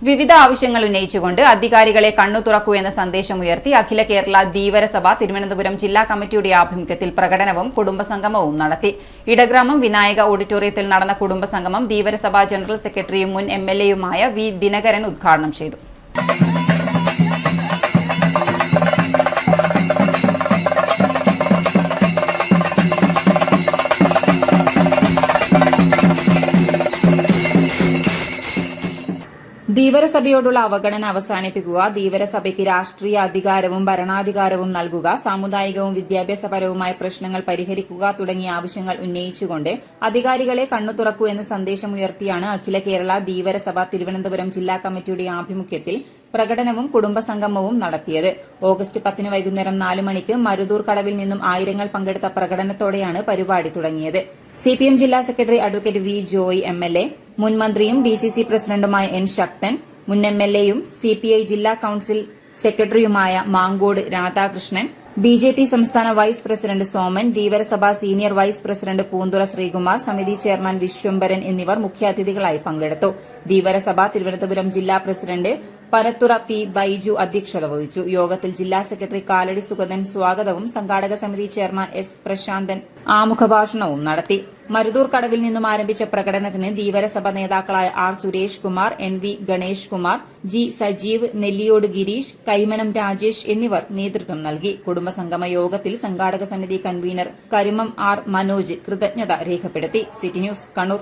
വിവിധ ആവശ്യങ്ങൾ ഉന്നയിച്ചുകൊണ്ട് അധികാരികളെ കണ്ണു തുറക്കൂ എന്ന സന്ദേശമുയർത്തി അഖില കേരള ധീവരസഭ തിരുവനന്തപുരം ജില്ലാ കമ്മിറ്റിയുടെ ആഭിമുഖ്യത്തിൽ പ്രകടനവും കുടുംബസംഗമവും നടത്തി. ഇടഗ്രാമം വിനായക ഓഡിറ്റോറിയത്തിൽ നടന്ന കുടുംബസംഗമം ധീവരസഭ ജനറൽ സെക്രട്ടറിയും മുൻ MLA-യുമായ വി ദിനകരൻ ഉദ്ഘാടനം ചെയ്തു. ധീവരസഭയോടുള്ള അവഗണന അവസാനിപ്പിക്കുക, ധീവരസഭയ്ക്ക് രാഷ്ട്രീയ അധികാരവും ഭരണാധികാരവും നൽകുക, സാമുദായികവും വിദ്യാഭ്യാസപരവുമായ പ്രശ്നങ്ങൾ പരിഹരിക്കുക തുടങ്ങിയ ആവശ്യങ്ങൾ ഉന്നയിച്ചുകൊണ്ട് അധികാരികളെ കണ്ണു തുറക്കൂ എന്ന സന്ദേശമുയർത്തിയാണ് അഖില കേരള ധീവരസഭ തിരുവനന്തപുരം ജില്ലാ കമ്മിറ്റിയുടെ ആഭിമുഖ്യത്തിൽ പ്രകടനവും കുടുംബസംഗമവും നടത്തിയത്. ഓഗസ്റ്റ് 10 വൈകുന്നേരം 4 മണിക്ക് മരുതൂർ കടവിൽ നിന്നും ആയിരങ്ങൾ പങ്കെടുത്ത പ്രകടനത്തോടെയാണ് പരിപാടി തുടങ്ങിയത്. CPM ജില്ലാ secretary advocate V Joy MLA, മുൻ മന്ത്രിയും DCC പ്രസിഡന്റുമായ N ശക്തൻ, മുൻ MLA-യും CPI ജില്ലാ കൌൺസിൽ സെക്രട്ടറിയുമായ മാങ്കോട് രാധാകൃഷ്ണൻ, BJP സംസ്ഥാന vice president Soman, Dheevarasabha senior vice president Poonthura Sreekumar, സമിതി ചെയർമാൻ വിശ്വംഭരൻ എന്നിവർ മുഖ്യാതിഥികളായി പങ്കെടുത്തു. ധീവരസഭ തിരുവനന്തപുരം ജില്ലാ പ്രസിഡന്റ് പനത്തുറ P ബൈജു അധ്യക്ഷത വഹിച്ചു. യോഗത്തിൽ ജില്ലാ സെക്രട്ടറി കാലടി സുഗതൻ സ്വാഗതവും സംഘാടക സമിതി ചെയർമാൻ S പ്രശാന്തൻ ആമുഖഭാഷണവും നടത്തി. മരുതൂർ കടവിൽ നിന്നും ആരംഭിച്ച പ്രകടനത്തിന് ധീവരസഭ നേതാക്കളായ R Suresh Kumar, NV Ganesh Kumar, G Sajeev, Nelliyode Girish, Kaimanam Rajesh എന്നിവർ നേതൃത്വം നൽകി. കുടുംബസംഗമ യോഗത്തിൽ സംഘാടക സമിതി കൺവീനർ കരിമം R മനോജ് കൃതജ്ഞത രേഖപ്പെടുത്തി. City news Kannur.